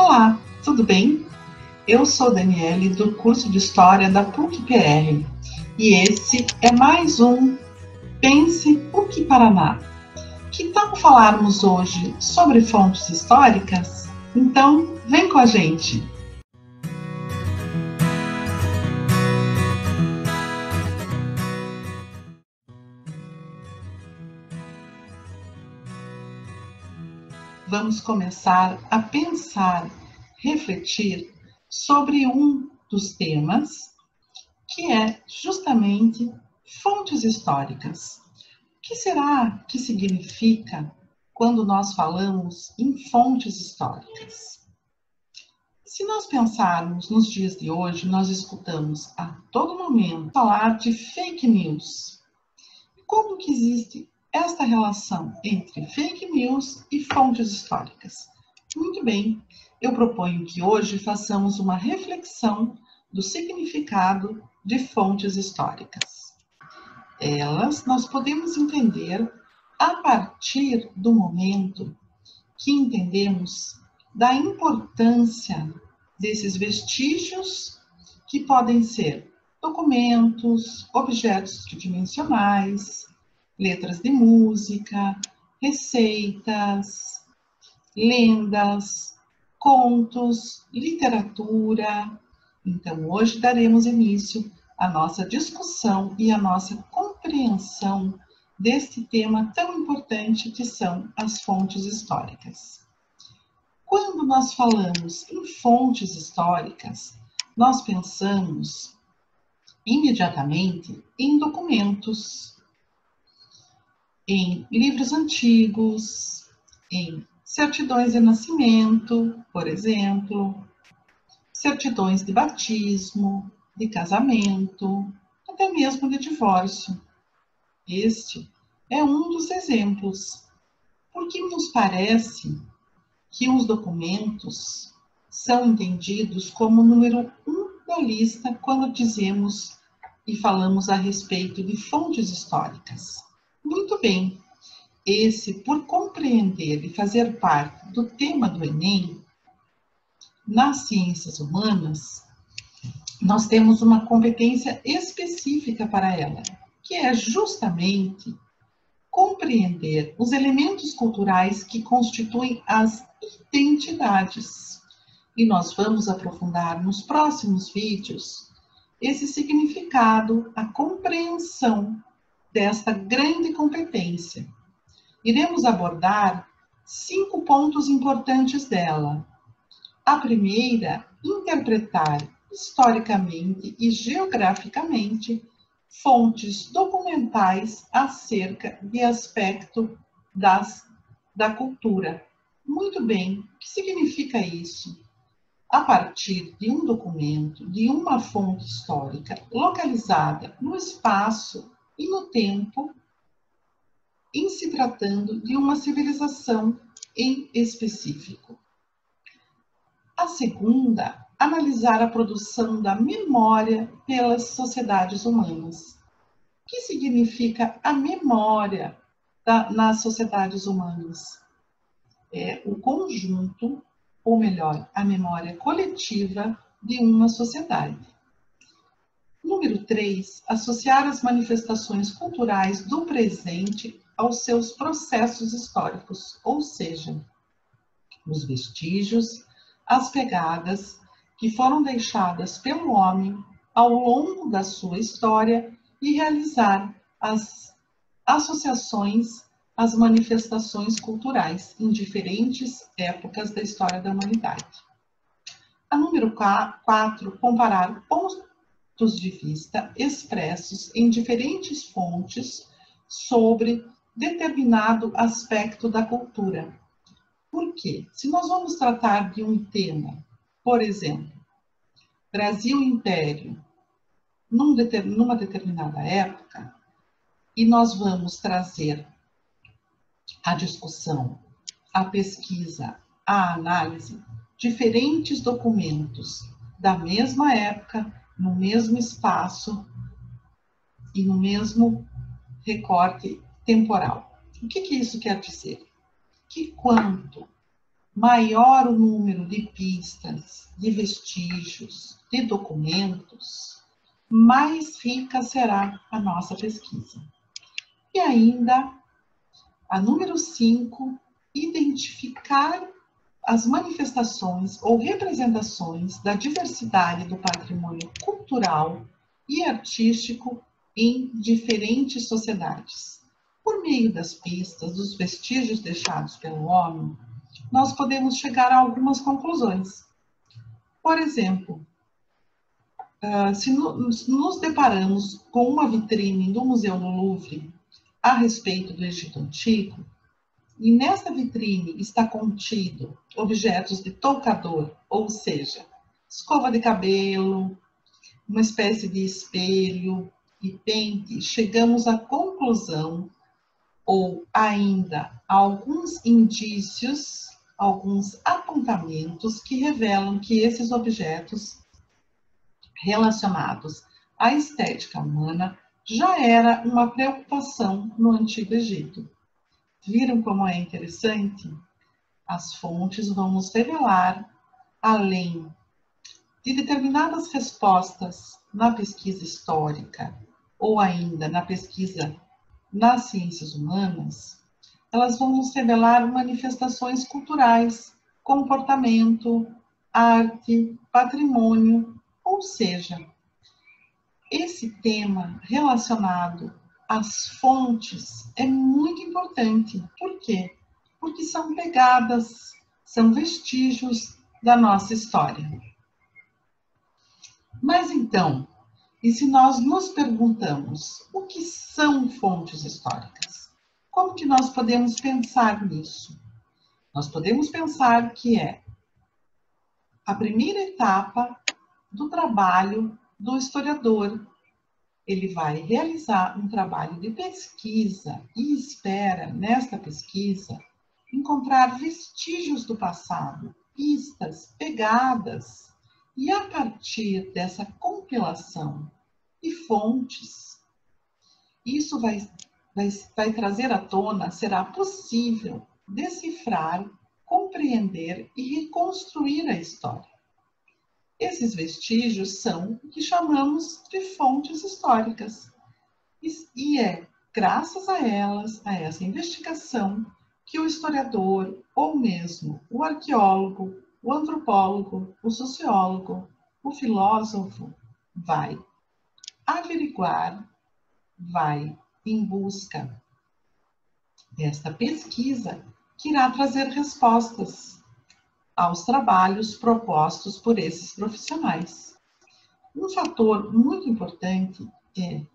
Olá, tudo bem? Eu sou Daniele, do curso de História da PUC-PR, e esse é mais um Pense PUC Paraná. Que tal falarmos hoje sobre fontes históricas? Então, vem com a gente! Vamos começar a pensar, refletir sobre um dos temas, que é justamente fontes históricas. O que será que significa quando nós falamos em fontes históricas? Se nós pensarmos nos dias de hoje, nós escutamos a todo momento falar de fake news. Como que existe esta relação entre fake news e fontes históricas? Muito bem, eu proponho que hoje façamos uma reflexão do significado de fontes históricas. Elas nós podemos entender a partir do momento que entendemos da importância desses vestígios que podem ser documentos, objetos tridimensionais, letras de música, receitas, lendas, contos, literatura. Então, hoje daremos início à nossa discussão e à nossa compreensão deste tema tão importante que são as fontes históricas. Quando nós falamos em fontes históricas, nós pensamos imediatamente em documentos, em livros antigos, em certidões de nascimento, por exemplo, certidões de batismo, de casamento, até mesmo de divórcio. Este é um dos exemplos, porque nos parece que os documentos são entendidos como o número 1 da lista quando dizemos e falamos a respeito de fontes históricas. Muito bem, esse, por compreender e fazer parte do tema do Enem, nas ciências humanas, nós temos uma competência específica para ela, que é justamente compreender os elementos culturais que constituem as identidades. E nós vamos aprofundar nos próximos vídeos esse significado, a compreensão desta grande competência. Iremos abordar 5 pontos importantes dela. A primeira, interpretar historicamente e geograficamente fontes documentais acerca de aspecto da cultura. Muito bem, o que significa isso? A partir de um documento, de uma fonte histórica localizada no espaço e no tempo, em se tratando de uma civilização em específico. A segunda, analisar a produção da memória pelas sociedades humanas. O que significa a memória nas sociedades humanas? É o conjunto, ou melhor, a memória coletiva de uma sociedade. Número 3, associar as manifestações culturais do presente aos seus processos históricos, ou seja, os vestígios, as pegadas que foram deixadas pelo homem ao longo da sua história e realizar as associações, as manifestações culturais em diferentes épocas da história da humanidade. A número 4, comparar pontos de vista expressos em diferentes fontes sobre determinado aspecto da cultura. Por quê? Se nós vamos tratar de um tema, por exemplo, Brasil Império, numa determinada época, e nós vamos trazer a discussão, a pesquisa, a análise, diferentes documentos da mesma época, no mesmo espaço e no mesmo recorte temporal. O que isso quer dizer? Que quando maior o número de pistas, de vestígios, de documentos, mais rica será a nossa pesquisa. E ainda, a número 5, identificar as manifestações ou representações da diversidade do patrimônio cultural e artístico em diferentes sociedades. Por meio das pistas, dos vestígios deixados pelo homem, nós podemos chegar a algumas conclusões. Por exemplo, se nos deparamos com uma vitrine do Museu do Louvre a respeito do Egito Antigo, e nessa vitrine está contido objetos de toucador, ou seja, escova de cabelo, uma espécie de espelho e pente, chegamos à conclusão, ou ainda alguns indícios, alguns apontamentos que revelam que esses objetos relacionados à estética humana já era uma preocupação no Antigo Egito. Viram como é interessante? As fontes vão nos revelar, além de determinadas respostas na pesquisa histórica ou ainda na pesquisa nas ciências humanas, elas vão nos revelar manifestações culturais, comportamento, arte, patrimônio, ou seja, esse tema relacionado às fontes é muito importante. Por quê? Porque são pegadas, são vestígios da nossa história. Mas então, e se nós nos perguntamos o que são fontes históricas? Como que nós podemos pensar nisso? Nós podemos pensar que é a primeira etapa do trabalho do historiador. Ele vai realizar um trabalho de pesquisa e espera, nesta pesquisa, encontrar vestígios do passado, pistas, pegadas, e a partir dessa compilação de fontes, isso vai trazer à tona, será possível decifrar, compreender e reconstruir a história. Esses vestígios são o que chamamos de fontes históricas. E é graças a elas, a essa investigação, que o historiador, ou mesmo o arqueólogo, o antropólogo, o sociólogo, o filósofo, vai averiguar, vai em busca desta pesquisa que irá trazer respostas aos trabalhos propostos por esses profissionais. Um fator muito importante é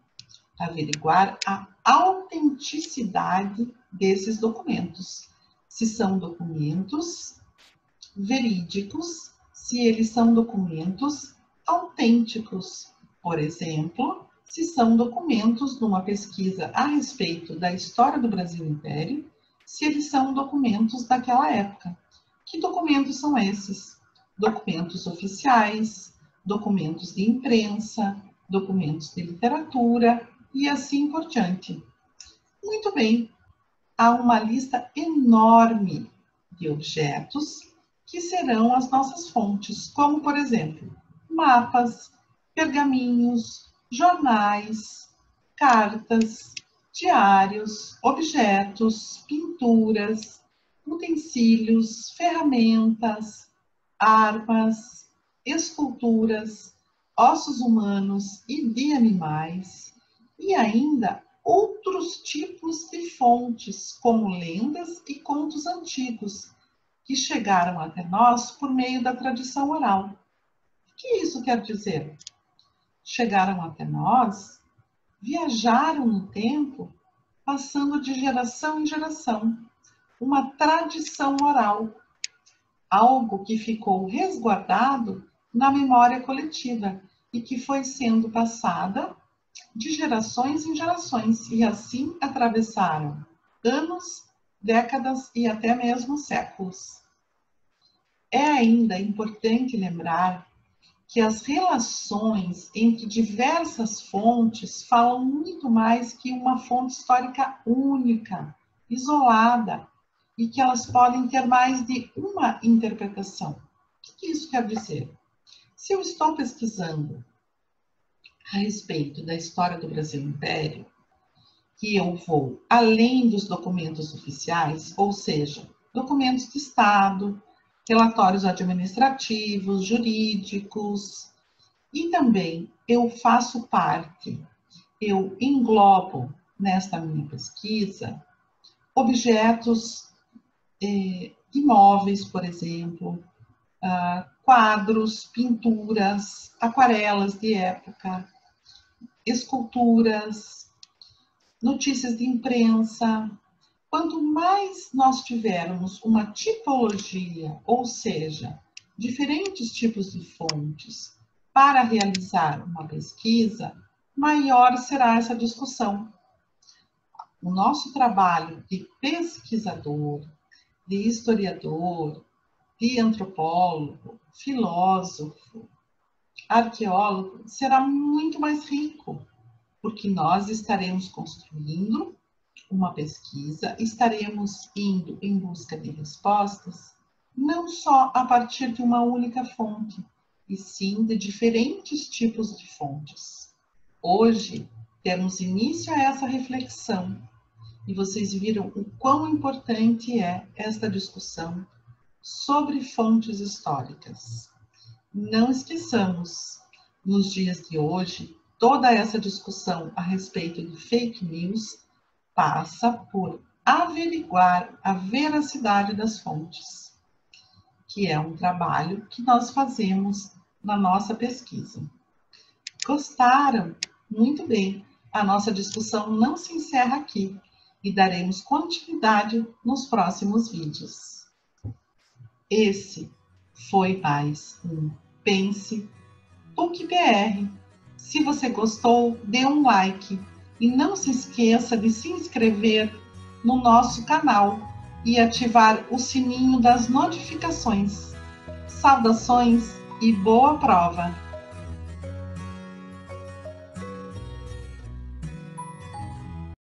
averiguar a autenticidade desses documentos. Se são documentos verídicos, se eles são documentos autênticos. Por exemplo, se são documentos de uma pesquisa a respeito da história do Brasil Império, se eles são documentos daquela época. Que documentos são esses? Documentos oficiais, documentos de imprensa, documentos de literatura e assim por diante. Muito bem, há uma lista enorme de objetos que serão as nossas fontes, como, por exemplo, mapas, pergaminhos, jornais, cartas, diários, objetos, pinturas, utensílios, ferramentas, armas, esculturas, ossos humanos e de animais, e ainda outros tipos de fontes, como lendas e contos antigos, que chegaram até nós por meio da tradição oral. O que isso quer dizer? Chegaram até nós, viajaram no tempo, passando de geração em geração, uma tradição oral, algo que ficou resguardado na memória coletiva e que foi sendo passada de gerações em gerações, e assim atravessaram anos, décadas e até mesmo séculos. É ainda importante lembrar que as relações entre diversas fontes falam muito mais que uma fonte histórica única, isolada. e que elas podem ter mais de uma interpretação. O que isso quer dizer? Se eu estou pesquisando a respeito da história do Brasil Império, que eu vou além dos documentos oficiais, ou seja, documentos de Estado, relatórios administrativos, jurídicos, e também eu faço parte, eu englobo nesta minha pesquisa objetos imóveis, por exemplo, quadros, pinturas, aquarelas de época, esculturas, notícias de imprensa. Quanto mais nós tivermos uma tipologia, ou seja, diferentes tipos de fontes para realizar uma pesquisa, maior será essa discussão. O nosso trabalho de pesquisador, de historiador, de antropólogo, filósofo, arqueólogo, será muito mais rico, porque nós estaremos construindo uma pesquisa, estaremos indo em busca de respostas, não só a partir de uma única fonte, e sim de diferentes tipos de fontes. Hoje, temos início a essa reflexão, e vocês viram o quão importante é esta discussão sobre fontes históricas. Não esqueçamos, nos dias de hoje, toda essa discussão a respeito de fake news passa por averiguar a veracidade das fontes, que é um trabalho que nós fazemos na nossa pesquisa. Gostaram? Muito bem, a nossa discussão não se encerra aqui e daremos continuidade nos próximos vídeos. Esse foi mais um Pense PUC-PR. Se você gostou, dê um like e não se esqueça de se inscrever no nosso canal e ativar o sininho das notificações. Saudações e boa prova!